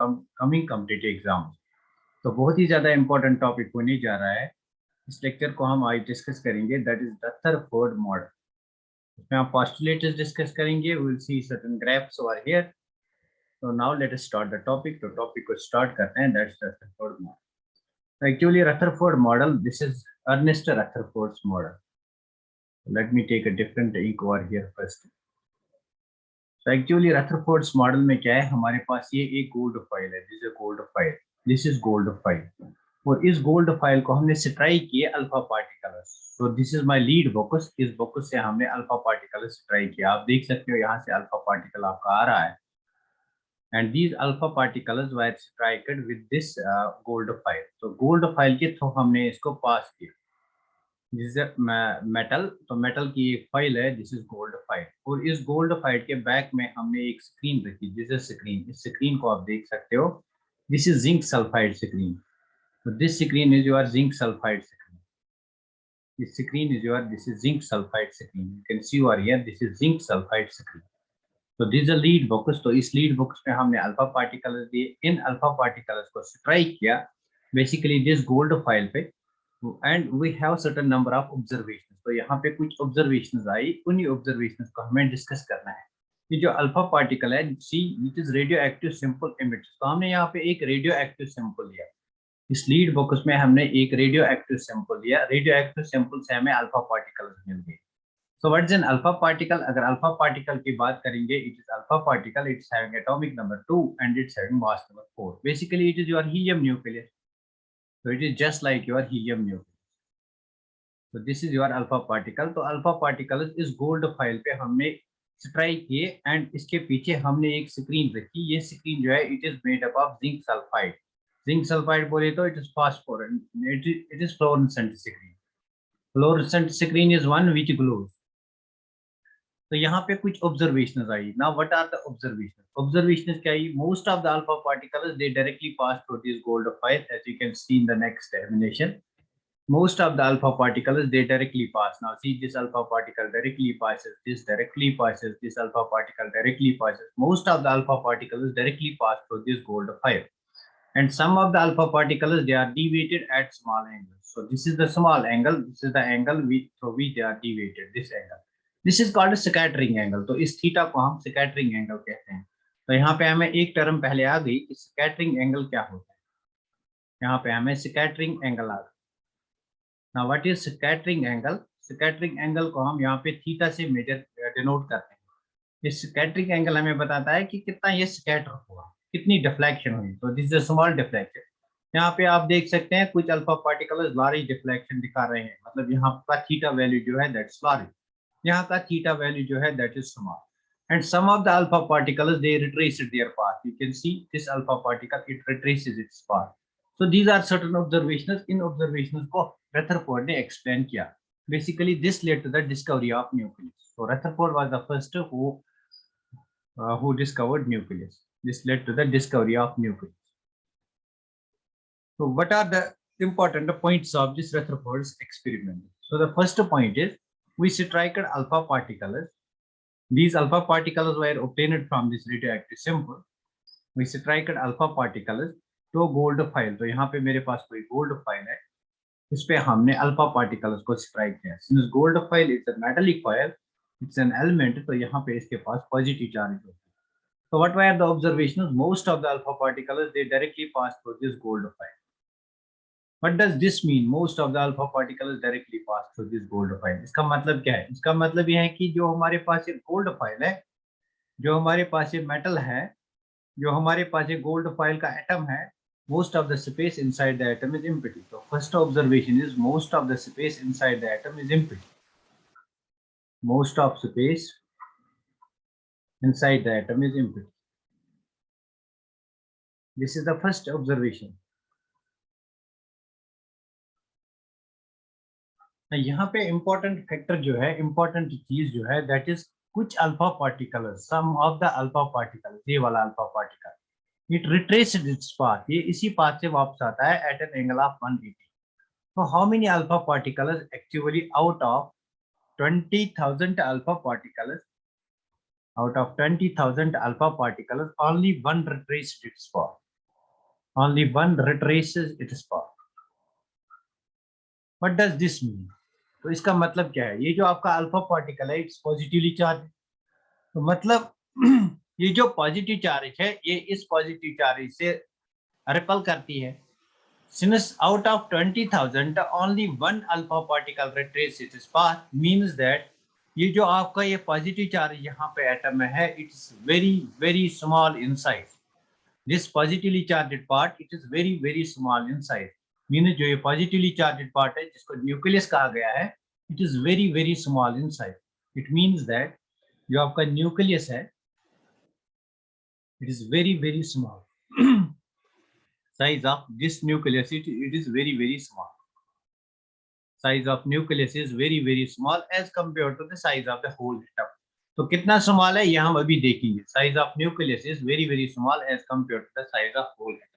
Coming competitive exam. तो बहुत ही ज़्यादा इंपॉर्टेंट टॉपिक होने जा रहा है। इस लेक्चर को हम आज डिस्कस करेंगे, दैट इज रदरफोर्ड मॉडल। इसमें हम पोस्टुलेट्स डिस्कस करेंगे, we will see certain graphs over here. तो now let us start the topic. तो टॉपिक को स्टार्ट करते हैं, that's Rutherford model. Actually Rutherford model, this is Ernest Rutherford's model. Let me take a different ink over here first. तो actually Rutherford's model में क्या है, हमारे पास ये एक गोल्ड फाइल है, this is gold foil, this is gold foil. और इस गोल्ड फाइल को हमने स्ट्राइक किए अल्फा पार्टिकल्स। तो this is my lead focus, इस फोकस से हमने अल्फा पार्टिकल स्ट्राइक किया। आप देख सकते हो यहाँ से अल्फा पार्टिकल आपका आ रहा है, and these alpha particles were striked with this gold foil. तो गोल्ड फाइल के थ्रू हमने इसको पास किया। दिस इज मेटल, तो मेटल की एक फाइल है, दिस इज गोल्ड फाइल। और इस गोल्ड फाइल के बैक में हमने एक स्क्रीन रखी, दिस इज स्क्रीन। इस स्क्रीन को आप देख सकते हो, this is zinc sulphide screen. So this screen is your zinc sulfide screen. This screen is your, this is zinc sulfide screen. You can see over here, this is zinc sulfide screen. So this is a lead focus. तो इस lead focus में हमने alpha particles दिए, इन alpha particles को strike किया basically this gold foil पे, and we have certain number of observation. तो यहाँ पे कुछ ऑब्जर्वेशंस आई, उन्हीं ऑब्जर्वेशंस को हमें डिस्कस करना है। ये जो अल्फा पार्टिकल है, see it is radio active simple emits. तो हमने यहाँ पे एक रेडियो एक्टिव सिंपल लिया। इस लीड फोकस में हमने एक रेडियो एक्टिव सैंपल लिया, रेडियो एक्टिव सैंपल से हमें अल्फा पार्टिकल्स मिल गए। सो what is an alpha particle? अगर अल्फा पार्टिकल की बात करेंगे, it is alpha particle, it's having atomic number 2 and it's having mass number 4। Basically it is your helium nucleus. so it is just like your helium nucleus. so this is your alpha particle। तो alpha particle इस gold foil पे हमने strike किए, and इसके पीछे हमने एक screen रखी। ये स्क्रीन जो है, it is made up of zinc sulphide. Zinc sulphide बोले तो it is phosphorescent, it is fluorescent screen. Fluorescent screen is one which glows. तो यहाँ पे कुछ ऑब्जर्वेशंस आई। Now what are the observations? Observations क्या है? Most of the alpha particles they directly pass through this gold foil, as you can see in the next animation. Most of the alpha particles they directly pass. Now see, this alpha particle directly passes, this directly passes, this alpha particle directly passes. Most of the alpha particles directly pass through this gold fire, and some of the alpha particles they are deviated at small angles. So this is the small angle, this is the angle through which they are deviated, this angle. This is called a scattering angle. तो इस theta को हम scattering angle कहते हैं। तो यहाँ पे हमें एक टर्म पहले आ गई कि scattering angle क्या होता है। यहाँ पे हमें scattering angle आ गई। Now what is scattering angle? Scattering angle को हम यहाँ पे थीटा से मेजर डिनोट करते हैं। इस scattering angle हमें बताता है कि कितना ये स्कैटर हुआ, कितनी डिफ्लेक्शन हुई। तो दिस इज स्मॉल डिफ्लेक्शन। यहाँ पे आप देख सकते हैं कुछ अल्फा पार्टिकल्स लार्ज डिफ्लेक्शन दिखा रहे हैं, मतलब यहाँ का थीटा वैल्यू जो है दैट्स लार्ज, यहाँ का थीटा वैल्यू जो है that is small. And some of the alpha particles they retrace their path. You can see this alpha particle, it retraces its path. So these are certain observations. In observations को Rutherford ने explain किया। Basically this led to the discovery of nucleus. So Rutherford was the first who discovered nucleus. This led to the discovery of nucleus. So what are the important points of this Rutherford's experiment? So the first point is we strike alpha particles. These alpha particles were obtained from this radioactive sample. We strike alpha particles to gold file। तो यहाँ पे मेरे पास कोई gold foil है, इस पे हमने alpha particles को स्ट्राइक किया। Since gold file is a metallic file, it's an element, तो यहाँ पे इसके पास पॉजिटिव चार्ज होता है। So what were the observations? Most of the alpha particles they directly pass through this gold file. What does this mean? Most of the alpha particles directly pass through this gold file. इसका मतलब क्या है? इसका मतलब यह है कि जो हमारे पास एक गोल्ड फाइल है, जो हमारे पास ये मेटल है, जो हमारे पास ये गोल्ड फाइल का एटम है, most of the space inside the atom is empty. So first observation is most of the space inside the atom is empty. Most of space inside the atom is empty. This is the first observation. यहाँ पे important factor जो है, important चीज जो है, that is कुछ alpha particle, some of the alpha particle, ये वाला alpha particle it retraced its path, ये इसी पाथ से वापस आता है एट एन एंगल ऑफ 180। तो how many alpha particles actually out of 20,000 alpha particles, out of 20,000 alpha particles only one retraced its path, only one retraces its path. What does this mean? तो इसका मतलब क्या है? ये जो आपका alpha particle है इट्स पॉजिटिवली चार्ज, तो मतलब ये जो पॉजिटिव चार्ज है ये इस पॉजिटिव चार्ज से रिपल करती है. Since out of 20,000 only one alpha particle retraces its path means that ये जो आपका ये पॉजिटिव चार्ज यहाँ पे एटम में है it's very very small in size. This positively charged part it is very very small in size. Mean जो ये पॉजिटिवली चार्ज्ड पार्ट है जिसको न्यूक्लियस कहा गया है it is very very small in size. It means that जो आपका nucleus है it is very very small. Size of this nucleus it is very very small. Size of nucleus is very very small as compared to the size of the whole atom. तो कितना small है ये हम अभी देखेंगे. Size of nucleus is very very small as compared to the size of whole atom.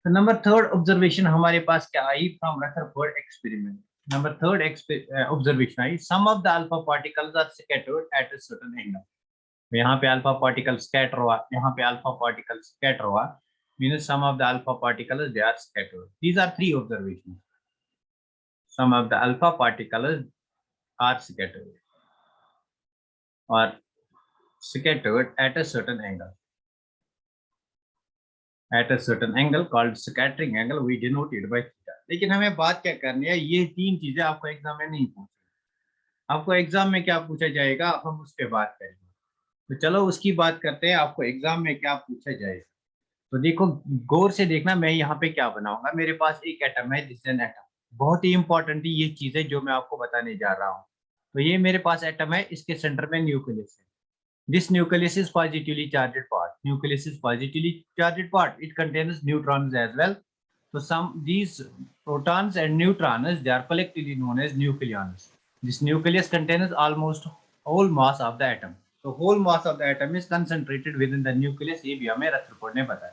तो number third observation हमारे पास क्या आई from Rutherford experiment. Number third observation आई some of the alpha particles are scattered at a certain angle. यहाँ पे alpha particle scatter हुआ, यहाँ पे अल्फा पार्टिकल स्कैटर हुआ, means some of the alpha particles they are scattered. These are three observations. Some of the alpha particles are scattered और scattered at a certain angle. At a certain angle called scattering angle we denoted by theta. लेकिन हमें बात क्या करनी है, ये तीन चीजें आपको एग्जाम में नहीं पूछी. आपको एग्जाम में क्या पूछा जाएगा हम उस पर बात करेंगे. तो चलो उसकी बात करते हैं. आपको एग्जाम में क्या पूछा जाएगा तो देखो गौर से देखना. मैं यहाँ पे क्या बनाऊंगा, मेरे पास एक एटम है दिस एन एटम. बहुत ही इंपॉर्टेंट है ये चीजें जो मैं आपको बताने जा रहा हूँ. तो ये मेरे पास एटम है, इसके सेंटर में न्यूक्लियस है. This nucleus is positively charged part. Nucleus is positively charged part. It contains neutrons as well. So these protons and neutrons they are collectively known as nucleons. This nucleus contains almost whole mass of the atom. So whole mass of the atom is concentrated within the nucleus. ये भी हमें Rutherford ने बताया.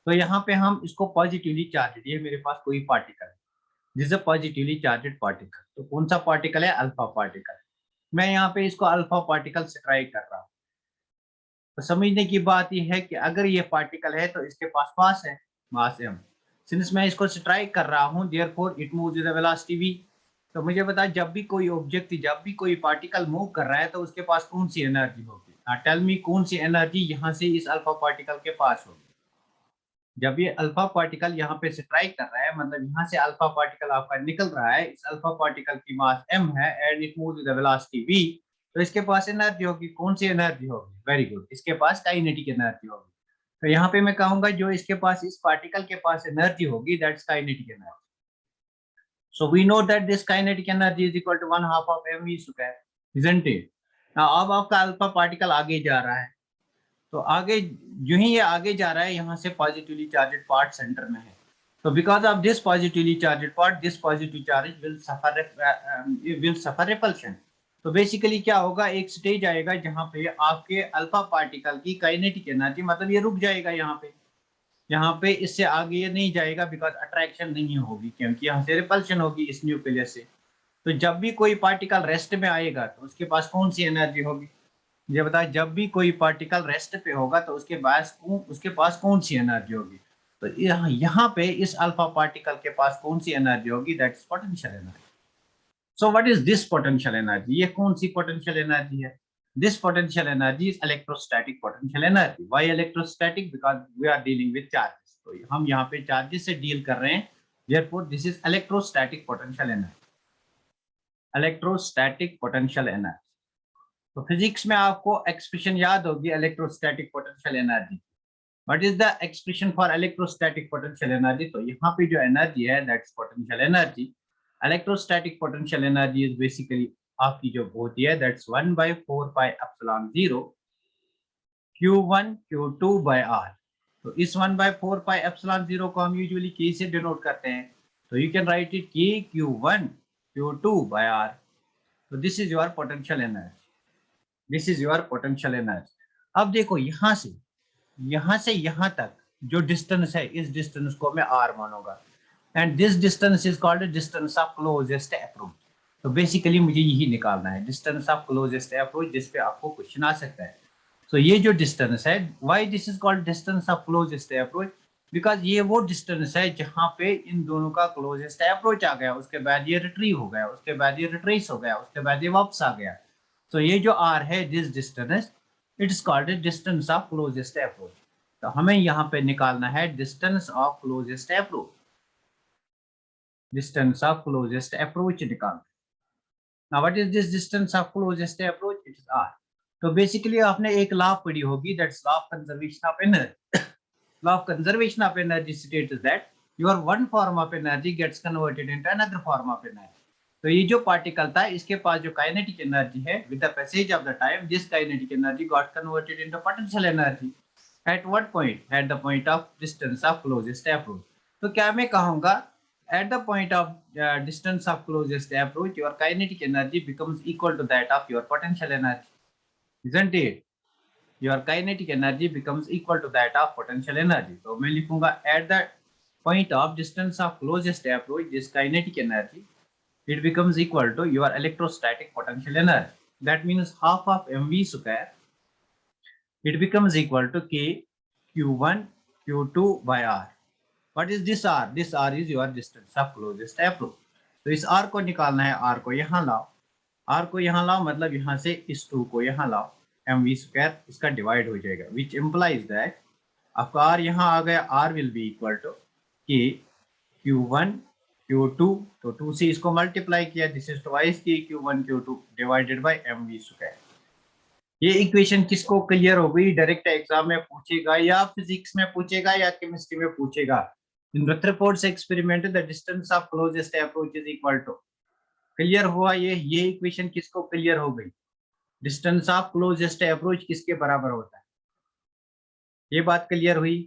तो यहाँ पे हम इसको पॉजिटिवली चार्ज, ये मेरे पास कोई पार्टिकल है, this is a positively charged particle. तो कौन सा पार्टिकल है? Alpha particle. मैं यहाँ पे इसको अल्फा पार्टिकल से ट्राई कर रहा हूँ. तो समझने की बात यह है कि अगर ये पार्टिकल है तो इसके पास मास है, मास m. सिंस मैं इसको स्ट्राइक कर रहा हूँ therefore it moves with the velocity v. तो मुझे बता जब भी कोई ऑब्जेक्ट, जब भी कोई पार्टिकल मूव कर रहा है तो उसके पास कौन सी एनर्जी होगी? टेल मी कौन सी एनर्जी यहाँ से इस अल्फा पार्टिकल के पास होगी. जब ये अल्फा पार्टिकल यहाँ पे स्ट्राइक कर रहा है मतलब यहाँ से अल्फा पार्टिकल आपका निकल रहा है, इस अल्फा पार्टिकल की मास m है and it moves with the velocity v. तो इसके पास एनर्जी होगी. कौन सी एनर्जी होगी? वेरी गुड, इसके पास काइनेटिक एनर्जी होगी. तो यहाँ पे मैं कहूंगा जो इसके पास, इस पार्टिकल के पास एनर्जी होगी that's kinetic energy. So we know that this kinetic energy is equal to 1/2 of mv square, isn't it? अब आपका अल्फा पार्टिकल आगे जा रहा है, तो आगे जो ही ये आगे जा रहा है यहाँ से पॉजिटिवली चार्ज्ड पार्ट सेंटर में है. तो because of this positively charged part this positive charge will suffer repulsion. तो बेसिकली क्या होगा, एक स्टेज आएगा जहाँ पे आपके अल्फा पार्टिकल की काइनेटिक एनर्जी मतलब ये रुक जाएगा यहाँ पे इससे आगे ये नहीं जाएगा बिकॉज अट्रैक्शन नहीं होगी क्योंकि यहाँ से रिपल्शन होगी इस न्यूक्लियस से. तो जब भी कोई पार्टिकल रेस्ट में आएगा तो उसके पास कौन सी एनर्जी होगी? ये बताए जब भी कोई पार्टिकल रेस्ट पे होगा तो उसके पास कौन सी एनर्जी होगी? तो यहाँ पे इस अल्फा पार्टिकल के पास कौन सी एनर्जी होगी? That is potential energy. So what is this potential energy? ये कौन सी पोटेंशियल एनर्जी है? This potential energy is electrostatic potential energy. Why electrostatic? Because we are dealing with charges. तो हम यहाँ पे चार्जेस से डील कर रहे हैं, therefore this is electrostatic potential energy. Electrostatic potential energy. तो फिजिक्स में आपको एक्सप्रेशन याद होगी electrostatic potential energy. What is the expression for electrostatic potential energy? तो यहाँ पे जो एनर्जी है that's potential energy. Electrostatic potential energy is basically आपकी जो होती है that's 1/4 pi epsilon 0 Q1 Q2 by R. तो इस 1/4 पाई एप्सिलॉन 0 को हम यूजुअली K से डिनोट करते हैं. तो you can write it K Q1 Q2 by R. तो this is your potential energy. This is your potential energy. अब देखो यहाँ से यहाँ तक जो डिस्टेंस है इस डिस्टेंस को मैं R मानूंगा and this distance is called distance of closest approach. तो बेसिकली मुझे यही निकालना है डिस्टेंस ऑफ क्लोजेस्ट अप्रोच जिस पे आपको क्वेश्चन आ सकता है. तो ये जो डिस्टेंस है, why this is called distance of closest approach? Because ये वो डिस्टेंस है जहां पे इन दोनों का क्लोजेस्ट अप्रोच आ गया, उसके बाद ये रिट्रीव हो गया, उसके बाद ये रिट्रेस हो गया, उसके बाद ये वापस आ गया। तो ये जो आर है, this distance, it is called distance of closest approach. तो हमें यहाँ पे निकालना है distance of closest approach, distance of closest approach निकालना। Now what is this distance of closest approach? It is R. तो बेसिकली आपने एक लॉ पढ़ी होगी, that's law of conservation of energy. Law of conservation of energy states that your one form of energy gets converted into another form of energy. तो ये जो particle था, इसके पास जो काइनेटिक एनर्जी है, with the passage of the time this kinetic energy got converted into potential energy. At what point? At the point of distance of closest approach. तो क्या मैं कहूंगा, at the point of distance of closest approach, your kinetic energy becomes equal to that of your potential energy, isn't it? Your kinetic energy becomes equal to that of potential energy. So मैं लिखूंगा at the point of distance of closest approach, this kinetic energy, it becomes equal to your electrostatic potential energy. That means half of mv square, it becomes equal to k q1 q2 by r. What is this r? This r is your distance of closest approach. तो इस r को निकालना है, r को यहाँ लाओ, r को यहाँ लाओ मतलब यहाँ से इस 2 को यहाँ लाओ, mv स्क्वायर इसका डिवाइड हो जाएगा, which implies that आपका r यहाँ आ गया, r will be equal to k q1 q2, तो 2 से इसको मल्टीप्लाई किया, this is twice k q1 q2 divided by mv square. ये इक्वेशन किसको क्लियर हो गई? डायरेक्ट एग्जाम में पूछेगा, या फिजिक्स में पूछेगा, या केमिस्ट्री में पूछेगा। In Rutherford's experiment the distance of closest approach is equal to, clear हुआ ये इक्वेशन किसको क्लियर हो गई? डिस्टेंस ऑफ क्लोजेस्ट अप्रोच किसके बराबर होता है? ये बात क्लियर हुई।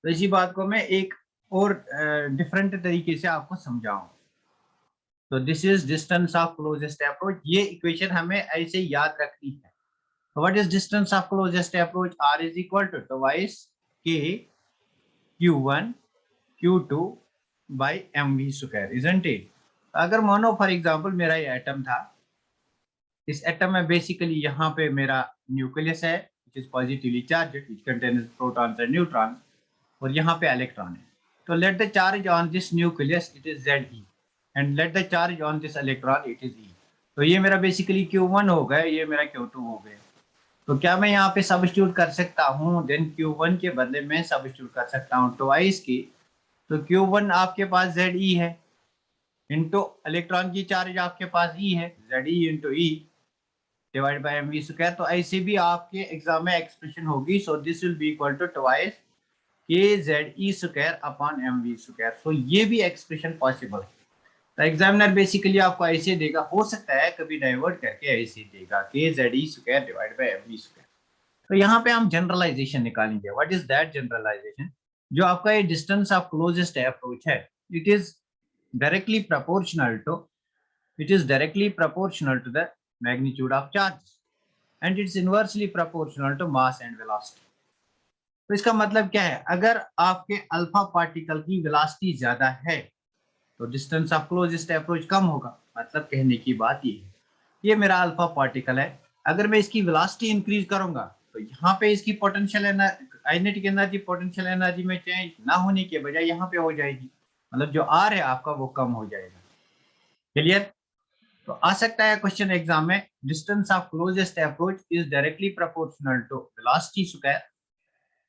तो इसी बात को मैं एक और डिफरेंट तरीके से आपको समझाऊं। तो this is distance of closest approach, ये इक्वेशन हमें ऐसे याद रखनी है। What is distance of closest approach? R is equal to twice k q1 q2 by mv square, isn't it? अगर मानो फॉर एग्जांपल मेरा ये एटम था, इस एटम में बेसिकली यहाँ पे मेरा न्यूक्लियस है which is positively charged, which contains protons and neutrons, और यहाँ पे इलेक्ट्रॉन है। तो let the charge on this nucleus it is Ze and let the charge on this electron it is E। तो ये मेरा बेसिकली Q1 हो गया, ये मेरा Q2 हो गया। तो क्या मैं यहाँ पे सब्स्टिट्यूट कर सकता हूँ? देन Q1 के बदले में सब्स्टिट्यूट कर सकता हूँ ट्वाइस की, तो Q1 आपके पास Ze है, इनटू इलेक्ट्रॉन की चार्ज आपके पास E है, Ze into E divide by mv square. तो ऐसे भी आपके एग्जाम में एक्सप्रेशन होगी, so this will be equal to twice kZe square upon mv square. So ये भी एक्सप्रेशन पॉसिबल है। तो एग्जामिनर बेसिकली आपको ऐसे देगा, हो सकता है कभी डाइवर्ट करके ऐसे देगा kZe square divide by mv square. तो यहाँ पे हम जनरलाइजेशन निकालेंगे। What is that generalization? जो आपका ये डिस्टेंस ऑफ क्लोजेस्ट अप्रोच है, it is directly proportional to the magnitude of charge and it's inversely proportional to mass and velocity. तो इसका मतलब क्या है? अगर आपके अल्फा पार्टिकल की वेलोसिटी ज्यादा है तो डिस्टेंस ऑफ क्लोजेस्ट अप्रोच कम होगा। मतलब कहने की बात ये है, ये मेरा अल्फा पार्टिकल है, अगर मैं इसकी वेलोसिटी इंक्रीज करूंगा तो यहाँ पे इसकी potential kinetic energy potential energy में चेंज ना होने के बजाय यहाँ पे हो जाएगी, मतलब जो आर है आपका वो कम हो जाएगा। क्लियर? तो आ सकता है क्वेश्चन एग्जाम में, distance of closest approach is directly proportional to velocity square,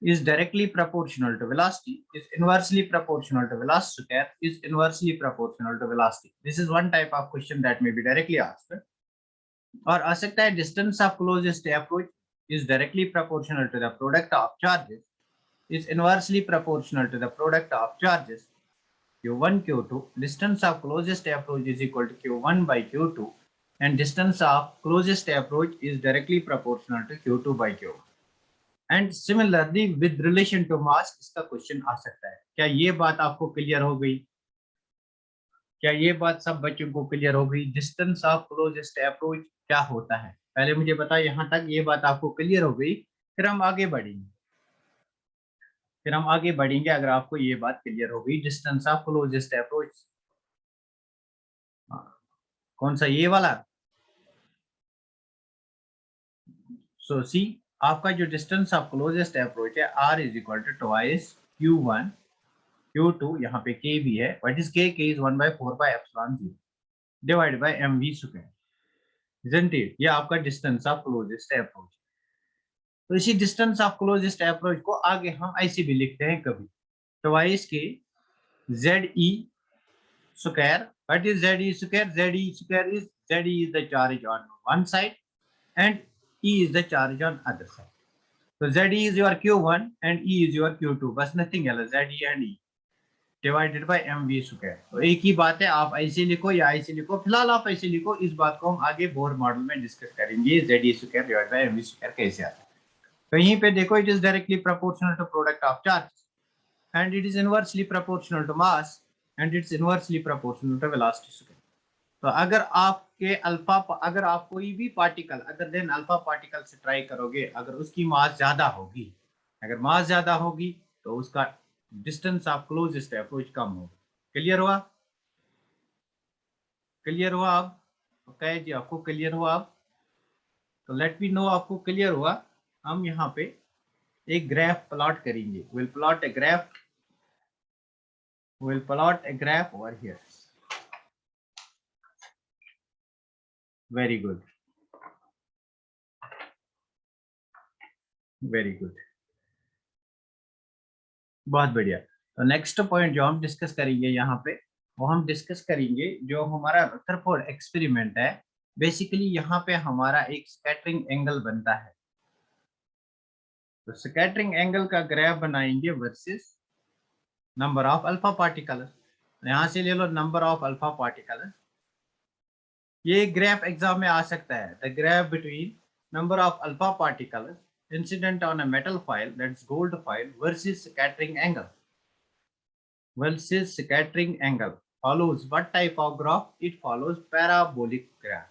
is directly proportional to velocity, is inversely proportional to velocity square, is inversely proportional to velocity. This is one type of question that may be directly asked. और आ सकता है distance of closest approach is directly proportional to the product of charges, is inversely proportional to the product of charges q1 q2, distance of closest approach is equal to q1 by q2 and distance of closest approach is directly proportional to q2 by q1. And similarly with relation to mass इसका question आ सकता है। क्या ये बात आपको clear हो गई? क्या ये बात सब बच्चों को क्लियर हो गई? डिस्टेंस ऑफ क्लोजेस्ट अप्रोच क्या होता है पहले मुझे बताओ। यहाँ तक ये बात आपको क्लियर हो गई, फिर हम आगे बढ़ेंगे अगर आपको ये बात क्लियर हो गई। डिस्टेंस ऑफ क्लोजेस्ट अप्रोच कौन सा? ये वाला। सो सी आपका जो डिस्टेंस ऑफ क्लोजेस्ट अप्रोच है, r is equal to twice Q1 Q2 यहाँ पे K भी है, what is K? K is 1/4 by epsilon 0 divided by mv square, isn't it? ये आपका distance of closest approach। तो इसी distance of closest approach को आगे हम ऐसे भी लिखते हैं कभी, twice K ZE square। What is ZE square? ZE square is ZE is the charge on one side and E is the charge on other side। So ZE is your Q1 and E is your Q2, बस nothing else, ZE and E divided by mv square. तो एक ही बात है, आप ऐसे लिखो या ऐसे लिखो, फिलहाल आप ऐसे लिखो, इस बात को हम आगे बोर मॉडल में डिस्कस करेंगे ZE square divided by mv square कैसे आता है। तो यहीं पे देखो, it is directly proportional to product of charge and it is inversely proportional to mass and it's inversely proportional to velocity square. तो अगर आपके अल्फा, अगर आप कोई भी particle other than alpha particle से ट्राई करोगे, अगर उसकी मास ज्यादा होगी, अगर मास ज्यादा होगी तो उसका डिस्टेंस ऑफ क्लोजेस्ट अप्रोच कम होगा। क्लियर हुआ? क्लियर हुआ? अब ओके जी, आपको क्लियर हुआ? अब तो लेट मी नो आपको क्लियर हुआ। हम यहाँ पे एक ग्राफ प्लॉट करेंगे, will plot a graph, will plot a graph over here. Very good, very good, बहुत बढ़िया। तो नेक्स्ट पॉइंट जो हम डिस्कस करेंगे यहाँ पे, वो हम डिस्कस करेंगे जो हमारा रदरफोर्ड एक्सपेरिमेंट है। बेसिकली यहाँ पे हमारा एक स्कैटरिंग एंगल बनता है, तो स्कैटरिंग एंगल का ग्राफ बनाएंगे versus number of alpha particles. यहाँ से ले लो नंबर ऑफ अल्फा पार्टिकल्स, ये ग्राफ एग्जाम में आ सकता है, the graph between number of alpha particles incident on a metal foil, that's gold foil, versus scattering angle, versus scattering angle follows what type of graph? It follows parabolic graph,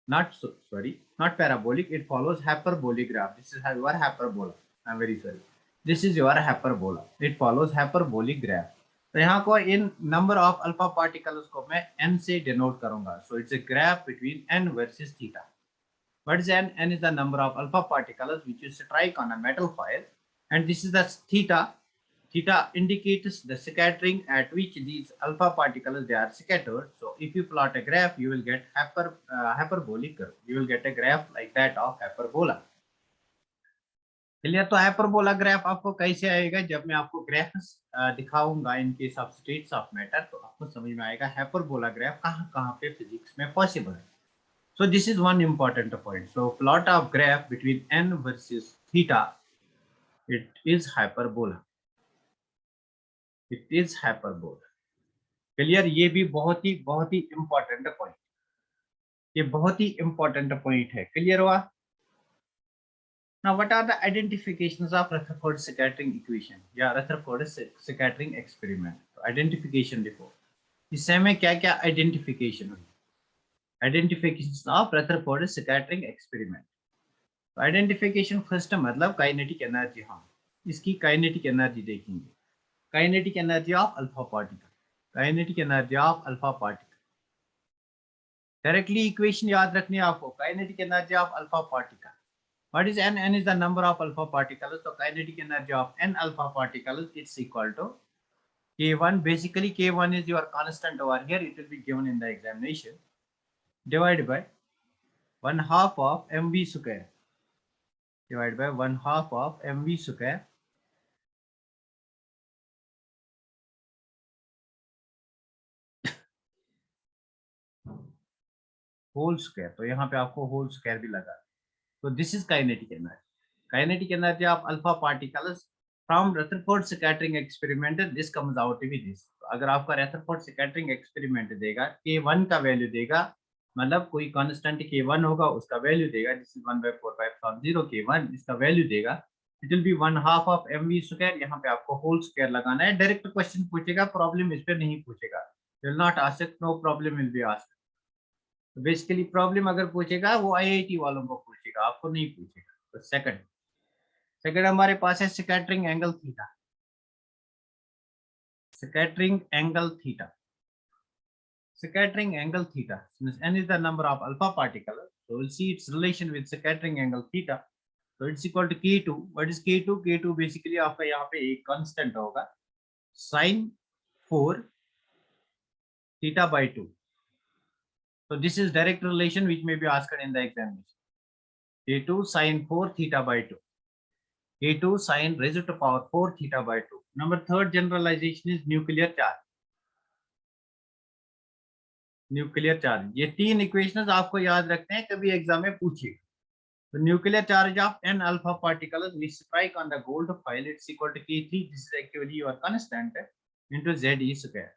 not sorry, not parabolic, it follows hyperbolic graph। This is your hyperbola, I'm very sorry, this is your hyperbola, it follows hyperbolic graph। तो यहाँ को इन number of alpha particles को मैं n से denote करूंगा, so it's a graph between n versus theta. What is n? N is the number of alpha particles which you strike on a metal foil, and this is the theta. Theta indicates the scattering at which these alpha particles they are scattered. So if you plot a graph, you will get hyperbolic curve. You will get a graph like that of hyperbola. Clear? तो hyperbola graph आपको कैसे आएगा? जब मैं आपको graphs दिखाऊंगा in case of states of matter, तो आपको समझ में आएगा हाइपरबोला ग्राफ कहाँ कहाँ पे फिजिक्स में पॉसिबल है। So this is one important point. So plot of graph between n versus theta, it is hyperbola. It is hyperbola. Clear? ये भी बहुत ही important point. ये बहुत ही important point है। Clear हुआ? Now what are the identifications of Rutherford scattering equation या Rutherford scattering experiment? तो identification देखो, इससे हमें क्या क्या identification हुई? Identifications of Rutherford scattering experiment। Identification first मतलब काइनेटिक एनर्जी, हम इसकी काइनेटिक एनर्जी देखेंगे, kinetic energy of alpha particle, kinetic energy of alpha particle. Directly equation याद रखनी है आपको, kinetic energy of alpha particle, what is n? n is the number of alpha particles, so kinetic energy of n alpha particles it's equal to k1, basically k1 is your constant over here, it will be given in the examination, divided by 1/2 of mv square, divided by 1/2 of mv square whole square. तो यहाँ पे आपको whole square भी लगा। तो this is kinetic energy, kinetic energy of alpha particles from Rutherford scattering experiment, this comes out to be this. अगर आपका Rutherford scattering experiment देगा, k1 का वैल्यू देगा, मतलब कोई कांस्टेंट k1 होगा उसका वैल्यू देगा, दिस इज 1/4 k1, इसका वैल्यू देगा, it will be 1/2 of mv square. यहाँ पे आपको होल स्क्वायर लगाना है। डायरेक्ट क्वेश्चन पूछेगा, प्रॉब्लम इस पे नहीं पूछेगा, will not ask, no problem will be asked. तो बेसिकली प्रॉब्लम अगर पूछेगा वो आईआईटी वालों को पूछेगा, आपको नहीं पूछेगा। तो सेकंड हमारे पास है scattering angle theta, scattering angle theta, scattering angle theta, since n is the number of alpha particles, so we'll see its relation with scattering angle theta। तो it's equal to K2. What is K2? K2 basically आपका यहाँ पे एक constant होगा sin 4 theta by 2. So this is direct relation which may be asked in the examination. K2 sin 4 theta by 2. K2 sin raised to power 4 theta by 2. Number third generalization is nuclear charge. Nuclear charge, ये तीन equations आपको याद रखते हैं, कभी exam में पूछिए. तो nuclear charge of n alpha particles which strike on the gold foil, it's equal to K3. This is actually your constant into Ze square.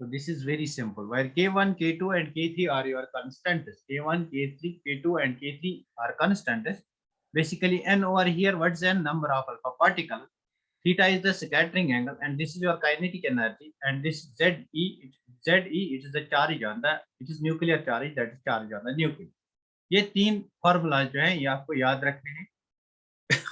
So this is very simple, where K1, K2 and K3 are your constants. K1, K3, K2 and K3 are constants. Basically n over here, what's n? Number of alpha particles. Theta is the scattering angle, and this is your kinetic energy, and this Ze, it is the charge on the, it is nuclear charge, that is charge on the nucleus. ये तीन formula जो है ये आपको याद रखने हैं.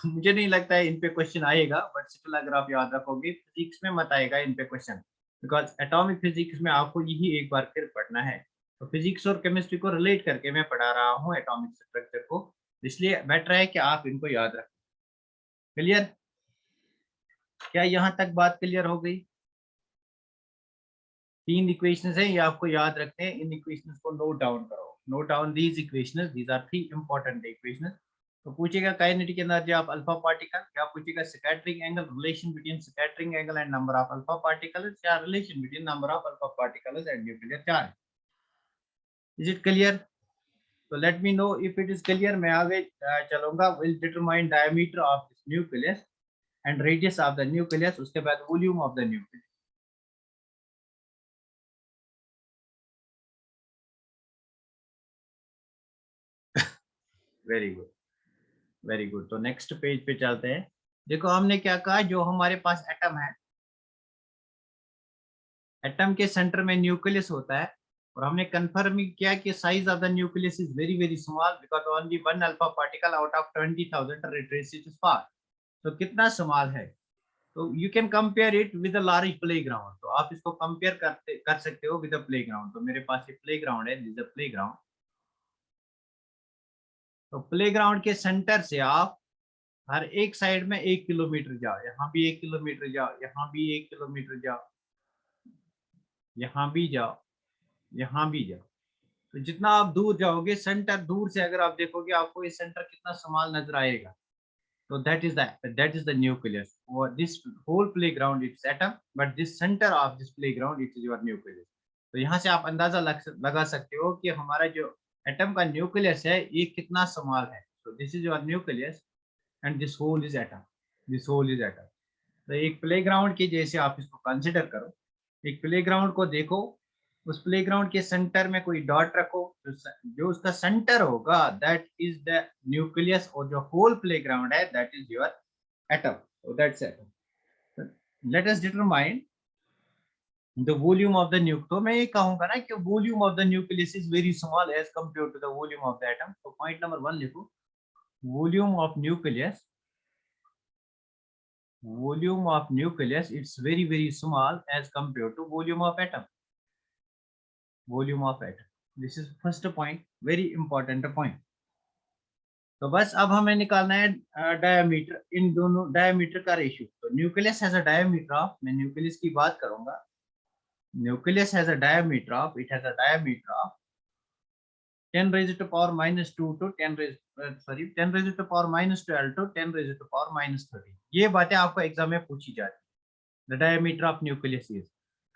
मुझे नहीं लगता है इन पे क्वेश्चन आएगा, बट स्टिल अगर आप याद रखोगे, फिजिक्स में मत आएगा इन पे क्वेश्चन, बिकॉज एटॉमिक फिजिक्स में आपको यही एक बार फिर पढ़ना है. तो फिजिक्स और केमिस्ट्री को रिलेट करके मैं पढ़ा रहा हूँ एटॉमिक स्ट्रक्चर को, इसलिए बेटर है कि आप इनको याद रखें. क्लियर? क्या यहाँ तक बात क्लियर हो गई? तीन इक्वेशंस है, ये आपको याद रखते हैं. इन इक्वेशंस को नोट डाउन करो. Note down these equations, these are three important equations. तो पूछेगा kinetic energy of alpha particle, क्या पूछेगा scattering angle, relation between scattering angle and number of alpha particles, या relation between number of alpha particles and nuclear charge. Is it clear? तो let me know if it is clear. मैं आगे चलूंगा. Will determine diameter of this nucleus and radius of the nucleus, उसके बाद volume of the nucleus. Very good, very good. तो next page पे चलते हैं. देखो हमने क्या कहा, जो हमारे पास एटम है, एटम के सेंटर में न्यूक्लियस होता है, और हमने कंफर्म किया कि size of the nucleus is very very small, because only one alpha particle out of 20,000 radius far. तो कितना स्मॉल है? तो you can compare it with a large playground. तो आप इसको कंपेयर कर सकते हो विद अ प्लेग्राउंड. तो मेरे पास ये प्लेग्राउंड है, दिस इज अ प्लेग्राउंड. तो प्लेग्राउंड के सेंटर से आप हर एक साइड में 1 किलोमीटर जाओ, यहाँ भी 1 किलोमीटर जाओ, यहाँ भी 1 किलोमीटर जाओ, यहाँ भी जाओ, यहाँ भी जाओ. तो जितना आप दूर जाओगे, सेंटर दूर से अगर आप देखोगे, आपको ये सेंटर कितना स्मॉल नजर आएगा. तो दैट इज द न्यूक्लियस. और this whole playground it's atom, but this centre of this playground it is your nucleus. तो यहाँ से आप अंदाजा लगा सकते हो कि हमारा जो एटम का न्यूक्लियस है ये कितना स्मॉल है. तो this is your nucleus and this whole is atom. This whole is atom. तो एक प्लेग्राउंड के जैसे आप इसको कंसिडर करो. एक प्लेग्राउंड को देखो, उस प्लेग्राउंड के सेंटर में कोई डॉट रखो, जो उसका सेंटर होगा दैट इज द न्यूक्लियस, और जो होल प्लेग्राउंड है that is your atom. So that's it. Let us determine the volume of the nucleus. तो मैं ये कहूंगा ना कि volume of the nucleus is very small as compared to the volume of the atom. तो point number 1 लिखो, volume of nucleus, volume of nucleus it's very very small as compared to volume of atom. Volume of atom. This is first point, very important point. तो बस अब हमें निकालना है diameter, इन दोनों diameter का रेशियो. तो nucleus has a diameter of, मैं न्यूक्लियस की बात करूंगा. Nucleus has a diameter of, it has a diameter of 10 raised to power minus 2 to 10 raised 10 raised to power minus 12 to 10 raised to power minus 13. ये बातें आपको exam में पूछी जाती है. The diameter of nucleus is,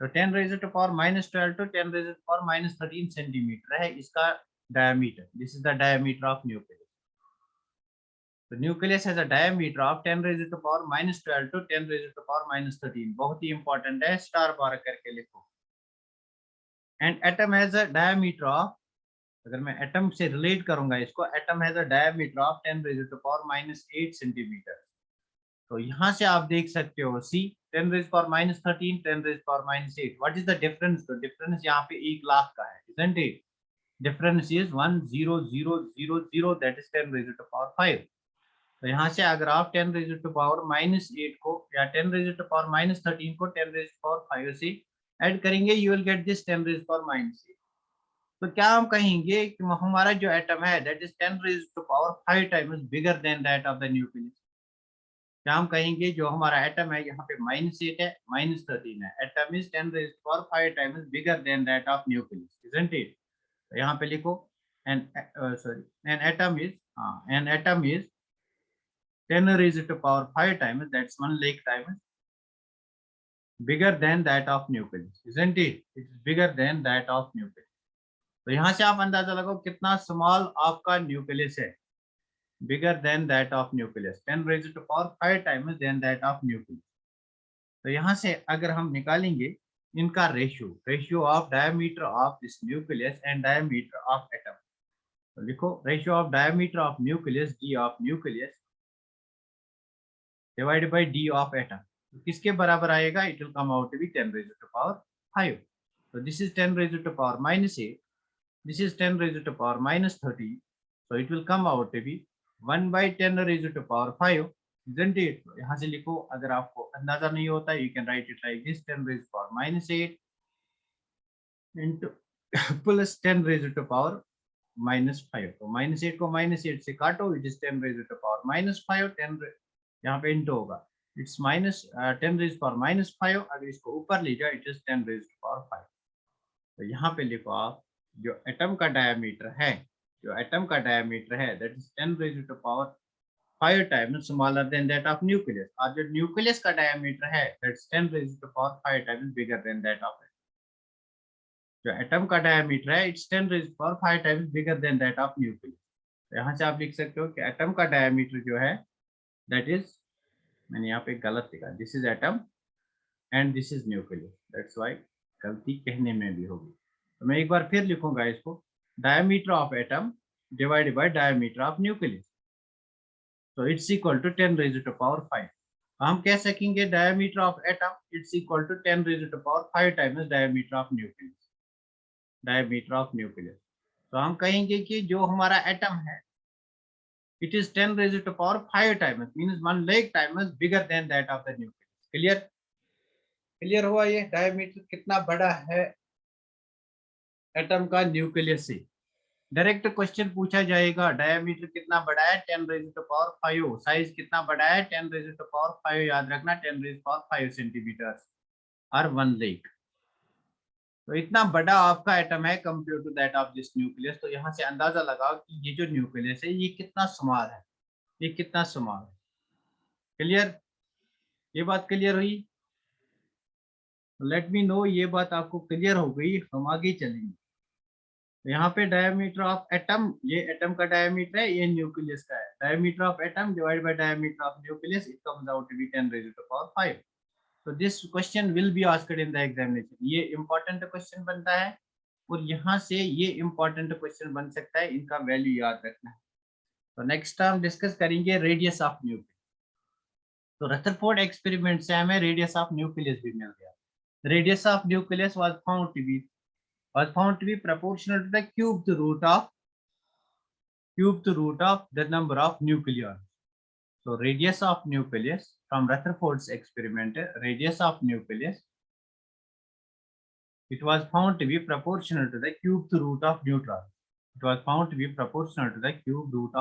तो 10 raised to power minus 12 to 10 raised to power minus 13 centimetre है इसका diameter. This is the diameter of nucleus. तो nucleus has a diameter of 10 raised to power minus 12 to 10 raised to power minus 13. बहुत ही important है, star बार करके लिखो. And atom has a diameter of, अगर मैं एटम से रिलेट करूंगा इसको, atom has a diameter of 10 raised to power minus 8 centimetre. तो यहाँ से आप देख सकते हो सी 10 raised to power minus 13, 10 raised to power minus 8. What is the difference? तो डिफरेंस यहाँ पे 1 लाख का है, isn't it? Difference is 10000, that is 10 raised to power 5. तो यहाँ से अगर आप 10 raised to power minus 8 को या 10 raised to power minus 13 को 10 raised to power 5 से ऐड करेंगे, you will get this 10 raised to power minus 8. तो क्या हम कहेंगे कि हमारा जो एटम है that is 10 raise to power 5 times bigger than that of the nucleus. क्या हम कहेंगे जो हमारा एटम है यहाँ पे -8 है, -13 है, atom is 10 raise to power 5 times bigger than that of nucleus, isn't it? तो यहाँ पे लिखो an sorry an atom is 10 raised to power 5 times, that's 1 lakh times bigger than that of nucleus, isn't it? It's bigger than that of nucleus. तो यहाँ से आप अंदाजा लगाओ कितना स्मॉल आपका न्यूक्लियस है, bigger than that of nucleus, 10 raised to power 5 times than that of nucleus. तो यहाँ से अगर हम निकालेंगे इनका ratio of diameter of this nucleus and diameter of atom, तो लिखो ratio of diameter of nucleus D of nucleus divided by D of atom, तो किसके बराबर आएगा? It will come out to be 10 raised to power 5. So this is 10 raised to power -8, this is 10 raised to power -13, so it will come out to be 1 by 10 raised to power 5, isn't it? तो यहाँ से लिखो, अगर आपको अंदाजा नहीं होता you can write it like this, 10 raised to power -8 into plus 10 raised to power -5. तो -8 को -8 से काटो, it is 10 raised to power -5, 10 यहाँ पे इंटू होगा, इट्स -10 raised to power -5, अगर इसको ऊपर ले जाओ it is 10 raised to power 5. तो यहाँ पे लिखो आप जो एटम का डायमीटर है, that is 10 raised to power 5 times smaller than that of nucleus, और जो न्यूक्लियस का डायमीटर है that's 10 raised to power 5 times bigger than that of atom. जो एटम का डायमीटर है it's 10 raised to power 5 times bigger than that of nucleus. तो यहाँ से आप लिख सकते हो कि एटम का डायमीटर जो है दैट इज, मैंने यहाँ पे गलत लिखा, this is atom and this is nucleus, that's why गलती कहने में भी होगी। तो मैं एक बार फिर लिखूंगा इसको, diameter of atom divided by diameter of nucleus, तो it's equal to 10 raised to power 5। हम कह सकेंगे diameter of atom it's equal to 10 raised to power 5 times diameter of nucleus. तो हम कहेंगे कि जो हमारा एटम है it is 10 raised to power 5 times, means 1 lakh times bigger than that of the nucleus. Clear हुआ? ये डायमीटर कितना बड़ा है एटम का न्यूक्लियस से। डायरेक्ट क्वेश्चन पूछा जाएगा, डायमीटर कितना बड़ा है? 10 raised to power 5। साइज कितना बड़ा है? 10 raised to power 5, याद रखना 10 raised to power 5 सेंटीमीटर और 1 लेक। तो इतना बड़ा आपका एटम है compare to that of this nucleus. तो यहाँ से अंदाजा लगाओ कि ये जो न्यूक्लियस है ये कितना स्मॉल है, ये कितना स्मॉल है। क्लियर? ये बात क्लियर हुई? लेट मी नो ये बात आपको क्लियर हो गई, हम आगे चलेंगे। तो यहाँ पे डायमीटर ऑफ एटम, ये एटम का डायमीटर है, ये न्यूक्लियस का है। Diameter of atom divide by diameter of nucleus, it comes out to be 10 raised to power 5। तो this question will be asked in the examination, ये इंपॉर्टेंट क्वेश्चन बनता है और यहाँ से ये इंपॉर्टेंट क्वेश्चन बन सकता है, इनका वैल्यू याद रखना है। तो नेक्स्ट हम डिस्कस करेंगे रेडियस ऑफ न्यूक्लियस। तो रदरफोर्ड एक्सपेरिमेंट से हमें रेडियस ऑफ न्यूक्लियस भी मिल गया। Radius of nucleus was found to be proportional to the cubed root of the number of nucleons. So radius of nucleus from Rutherford's experiment, radius of nucleus, it was found to be proportional to the cubed root of neutron. It was found to be proportional to the cubed root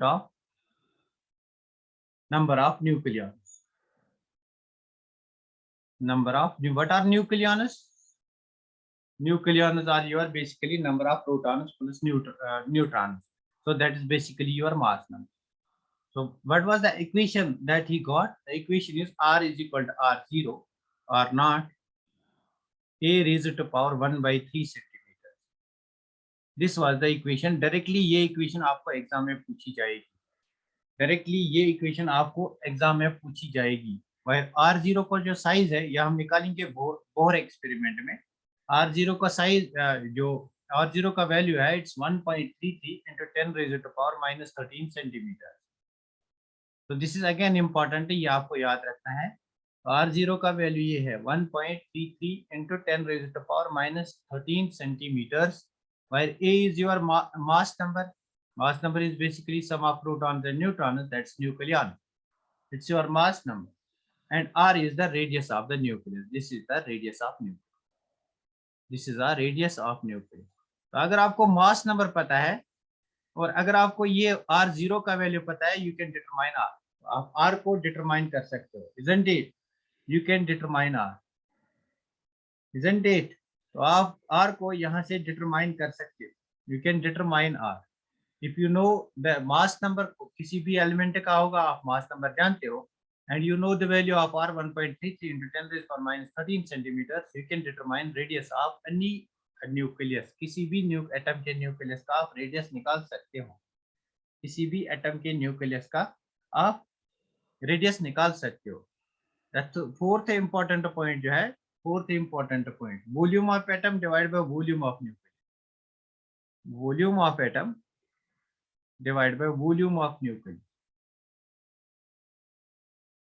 of number of nucleons. What are nucleons? Nucleons are your basically number of protons plus neutrons. So that is basically your mass number. So what was the equation that he got? The equation is R is equal to R0 or not A raised to power 1 by 3 centimeters. This was the equation. Directly ये equation आपको exam में पूछी जाएगी। Directly ये equation आपको exam में पूछी जाएगी। R0 का जो साइज है यह हम निकालेंगे बोहर एक्सपेरिमेंट में। R0 का साइज जो R0 का वैल्यू है it's 1.33 into 10 raised to power -13 centimetre. तो दिस इज अगेन इम्पॉर्टेंट, ये आपको याद रखना है। R0 का वैल्यू ये है 1.33 into 10 raised to power -13 centimeters, while A is your mass number. Mass number is basically sum of protons and neutrons, that's nucleon. It's your mass number. And R is the radius of the nucleus. This is the radius of nucleus. This is a radius of nucleus. तो अगर आपको mass number पता है और अगर आपको ये r0 का वैल्यू पता है, यू कैन डिटरमाइन r। आप r को डिटरमाइन कर सकते हो, isn't it? You can determine r, isn't it? तो आप r को यहाँ से डिटरमाइन कर सकते हो, you can determine r। If you know the mass number, किसी भी एलिमेंट का होगा, आप मास नंबर जानते हो, and you know the value of r 1.33 into 10 raised power minus 13 centimeters, you can determine radius of any nucleus। किसी भी atom के न्यूक्लियस का आप रेडियस निकाल सकते हो, किसी भी एटम के न्यूक्लियस का आप रेडियस निकाल सकते हो। फोर्थ इंपॉर्टेंट पॉइंट जो है, fourth important point, volume of atom divide by volume of nucleus. Volume of atom divide by volume of nucleus.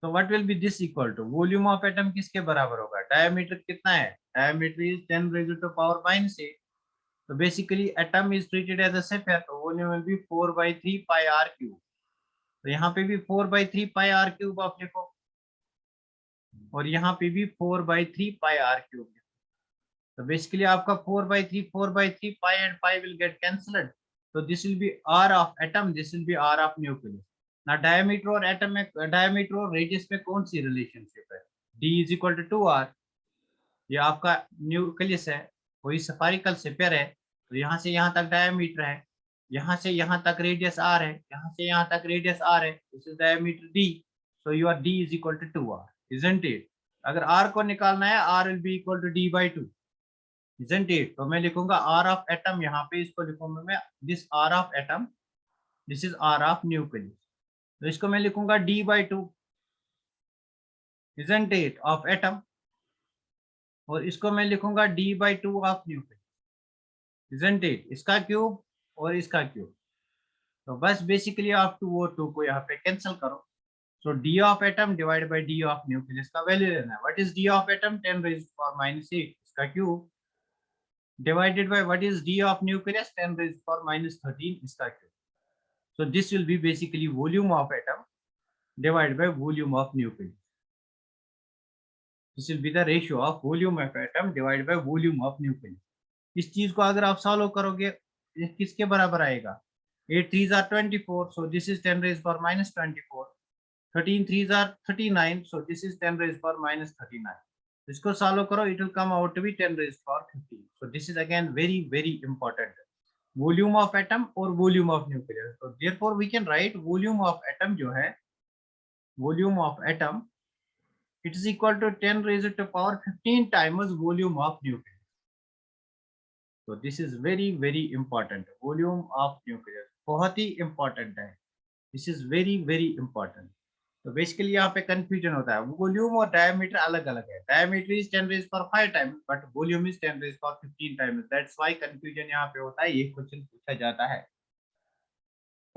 तो what will be this equal to, volume of atom किसके बराबर होगा? Diameter कितना है? Diameter is 10 raised to power minus 8। तो basically atom is treated as a sphere, तो volume will be 4/3 pi r cube. तो यहाँ पे भी 4/3 पाई आर क्यूब आप लिखो, और यहाँ पे भी 4/3 पाई आर क्यूब। तो बेसिकली आपका 4/3 pi and pi will get cancelled. तो this will be r of atom, this will be r of nucleus. ना डायमीटर और एटम में, डायमीटर और रेडियस में कौन सी रिलेशनशिप है? d is equal to 2r। ये आपका न्यूक्लियस है, वही स्फेरिकल स्फीयर है, तो यहाँ से यहाँ तक डायमीटर है, यहाँ से यहाँ तक रेडियस r है, यहाँ से यहाँ तक रेडियस r है, this is diameter d। So your d is equal to 2r, isn't it? अगर r को निकालना है, r will be equal to d/2, isn't it? तो मैं लिखूंगा r ऑफ एटम, यहाँ पे इसको लिखूंगा मैं, this r of atom, this is r of nucleus. तो इसको मैं लिखूंगा d/2, isn't it, of atom, और इसको मैं लिखूंगा d/2 of nucleus, isn't it? इसका क्यूब और इसका क्यूब। तो बस बेसिकली आप टू और टू को यहाँ पे कैंसिल करो। सो d of atom divide bye d of nucleus का वैल्यू लेना है। What is d of atom? 10 raised to power minus 8, इसका cube, divided by what is d of nucleus? 10 raised to power minus 13, इसका cube. So this will be basically volume of atom divided by volume of nucleus. This will be the ratio of volume of atom divided by volume of nucleus. इस चीज को अगर आप solve करोगे, ये किसके बराबर आएगा? 8 3s are 24, so this is 10 raised to power minus 24। 13 3s are 39, so this is 10 raised to power minus 39। इसको सॉल्व करो, it will come out to be 10 raised to power 15। So this is again very very important, volume of atom और volume of nucleus. तो therefore we can write volume of atom जो है, volume of atom, it is equal to 10 raised to power 15 times volume of nucleus. तो this is very very important, volume of nucleus बहुत ही important है, this is very very important. तो basically यहाँ पे confusion होता है, वॉल्यूम और डायमीटर अलग अलग है। Diameter is 10 raised to power 5 times, but volume is 10 raised to power 15 times. That's why confusion यहाँ पे होता है, ये क्वेश्चन पूछा जाता है।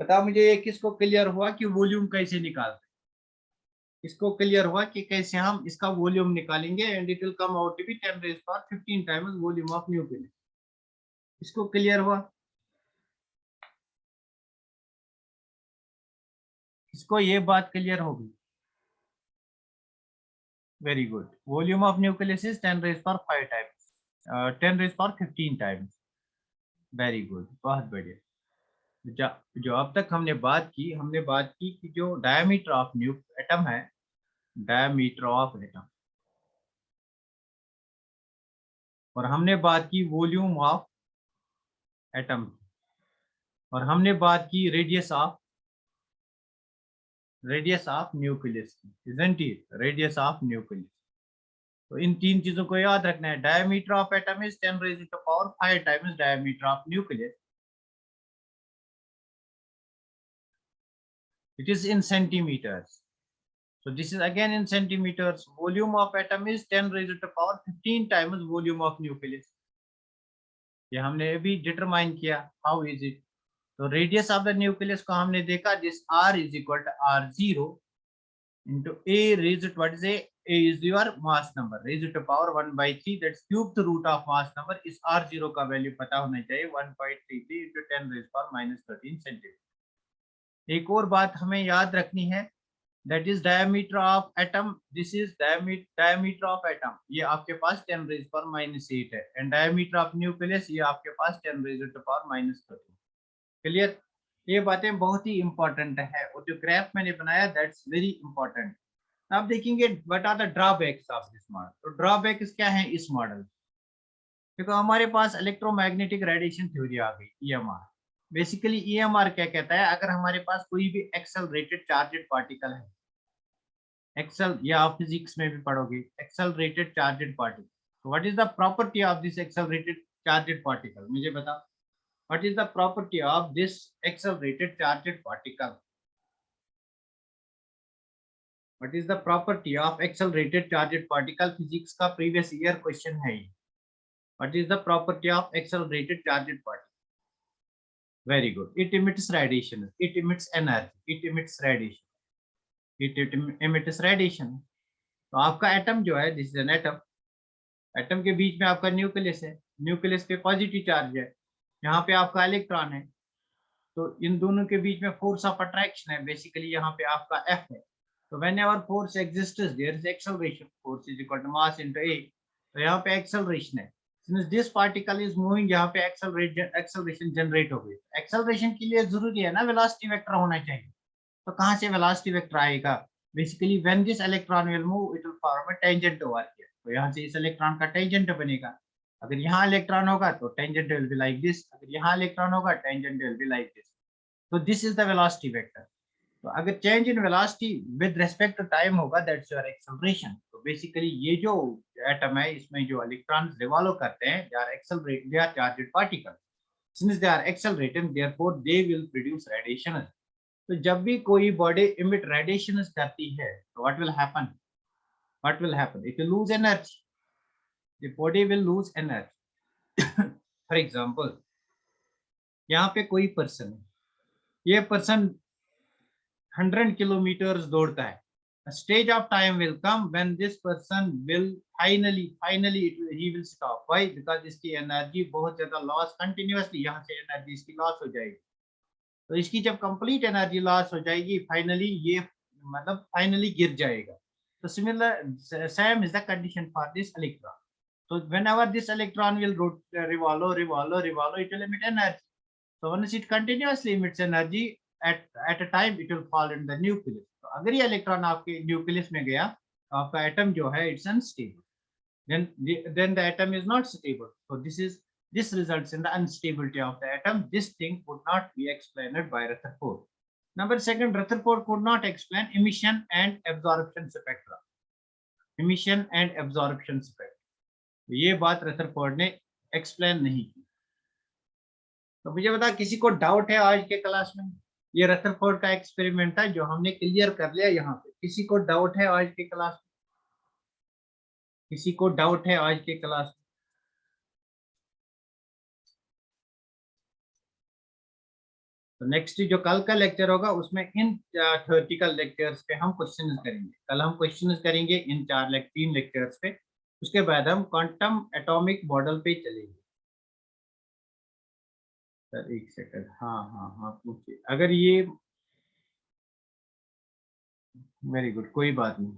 बताओ मुझे ये किसको क्लियर हुआ कि वॉल्यूम कैसे निकालते हैं? इसको क्लियर हुआ कि कैसे हम इसका वॉल्यूम निकालेंगे, and it will come out to be 10 raised to power 15 times volume of nucleus. इसको क्लियर हुआ? इसको ये बात क्लियर होगी? Very good. Volume of nucleus is 10 raised to power 5 times, 10 raised to power 15 times. Very good, बहुत बढ़िया। जो अब तक हमने बात की, हमने बात की कि जो डायमीटर ऑफ एटम है, डायमीटर ऑफ एटम, और हमने बात की वॉल्यूम ऑफ एटम, और हमने बात की रेडियस ऑफ न्यूक्लियस की, isn't it? Radius of nucleus. तो इन तीन चीजों को याद रखना है। Diameter of atom is 10 raised to power 5 times diameter of nucleus. It is in centimetres, so this is again in centimeters। volume of atom is 10 raised to power 15 times volume of nucleus। ये हमने अभी determine किया, how is it? तो radius of the nucleus को हमने देखा, this r is equal to r0 into a raised to, what is a is your mass number raised to power 1/3, that's cubed root of mass number। इस r0 का value पता होना चाहिए, 1.33 into 10 raised to power minus 13 centimetre. एक और बात हमें याद रखनी है, that is diameter of atom, this is diameter of atom, ये आपके पास 10⁻⁻8 है, एंड डायमीटर ऑफ न्यूक्लियस ये आपके पास 10⁻⁻13। क्लियर? ये बातें बहुत ही इंपॉर्टेंट है, और जो ग्राफ मैंने बनाया दैट्स वेरी इंपॉर्टेंट। अब देखेंगे what are the drawbacks of this model. तो ड्रॉबैक्स क्या है इस मॉडल? देखो हमारे पास इलेक्ट्रोमैग्नेटिक रेडिएशन थ्योरी आ गई, ईएमआर। बेसिकली ईएमआर क्या कहता है, अगर हमारे पास कोई भी एक्सेलरेटेड चार्जेड पार्टिकल है, एक्सेल, या आप फिजिक्स में भी पढ़ोगे एक्सेलरेटेड चार्जेड पार्टिकल, तो what is the property of this accelerated charged particle, मुझे बताओ, what is the property of this accelerated charged particle? What is the property of accelerated charged particle? Physics का previous year question है ये। What is the property of accelerated charged particle? Very good, it emits radiation, it emits energy, it emits radiation, it emits radiation। तो आपका atom जो है, this is an atom, atom के बीच में आपका nucleus है, न्यूक्लियस पे पॉजिटिव चार्ज है, यहाँ पे आपका इलेक्ट्रॉन है, तो इन दोनों के बीच में फोर्स ऑफ अट्रैक्शन है, बेसिकली यहाँ पे आपका F है। तो whenever force exists there is acceleration, force is equal to mass into A, तो यहाँ पे acceleration है, since this particle is moving, यहाँ पे acceleration generate हो गई। acceleration के लिए जरूरी है ना velocity vector होना चाहिए, तो कहाँ से velocity vector आएगा? Basically when this electron will move it will form a tangent over here, तो यहाँ से इस इलेक्ट्रॉन का टेंजेंट बनेगा। अगर यहाँ इलेक्ट्रॉन होगा तो tangent will be like this, अगर यहाँ इलेक्ट्रॉन होगा tangent will be like this. तो this is the velocity vector. तो अगर change in velocity with respect to time होगा दैट्स योर एक्सेलरेशन। तो बेसिकली ये जो एटम है इसमें जो इलेक्ट्रॉन रिवॉल्व करते हैं they are accelerate, they are charged particle, since they are accelerating therefore they will produce radiation. तो जब भी कोई बॉडी इमिट रेडिएशन करती है तो what will happen, what will happen, it will lose energy, the body will lose energy. For example यहाँ पे कोई पर्सन है, ये पर्सन 100 किलोमीटर दौड़ता है, a stage of time will come when this person will finally he will stop, why, because इसकी energy बहुत ज्यादा लॉस कंटिन्यूअसली, यहाँ से एनर्जी इसकी लॉस हो जाएगी। तो इसकी जब कंप्लीट एनर्जी लॉस हो जाएगी फाइनली ये मतलब फाइनली गिर जाएगा। तो similar same is the condition for this electron. So whenever this electron will revolve, it will emit energy. So once it continuously emits energy, at a time it will fall in the nucleus. तो अगर ये electron आपके nucleus में गया तो आपका atom जो है it's unstable, then the atom is not stable. So this results in the instability of the atom. This thing could not be explained by Rutherford. Number second, Rutherford could not explain emission and absorption spectra. Emission and absorption spectra, ये बात रथरफोर्ड ने explain नहीं की। तो मुझे बता किसी को डाउट है आज के क्लास में? ये रथरफोर्ड का एक्सपेरिमेंट था जो हमने क्लियर कर लिया यहाँ पे। किसी को डाउट है आज के क्लास में? किसी को डाउट है आज के क्लास में? तो नेक्स्ट जो कल का लेक्चर होगा उसमें इन थ्योरेटिकल लेक्चर्स पे हम क्वेश्चंस करेंगे। कल हम क्वेश्चंस करेंगे इन 3 लेक्चर्स पे, उसके बाद हम क्वांटम एटॉमिक मॉडल पे चलेंगे। सर एक सेकंड, हाँ हाँ हाँ पूछिए। अगर ये वेरी गुड, कोई बात नहीं।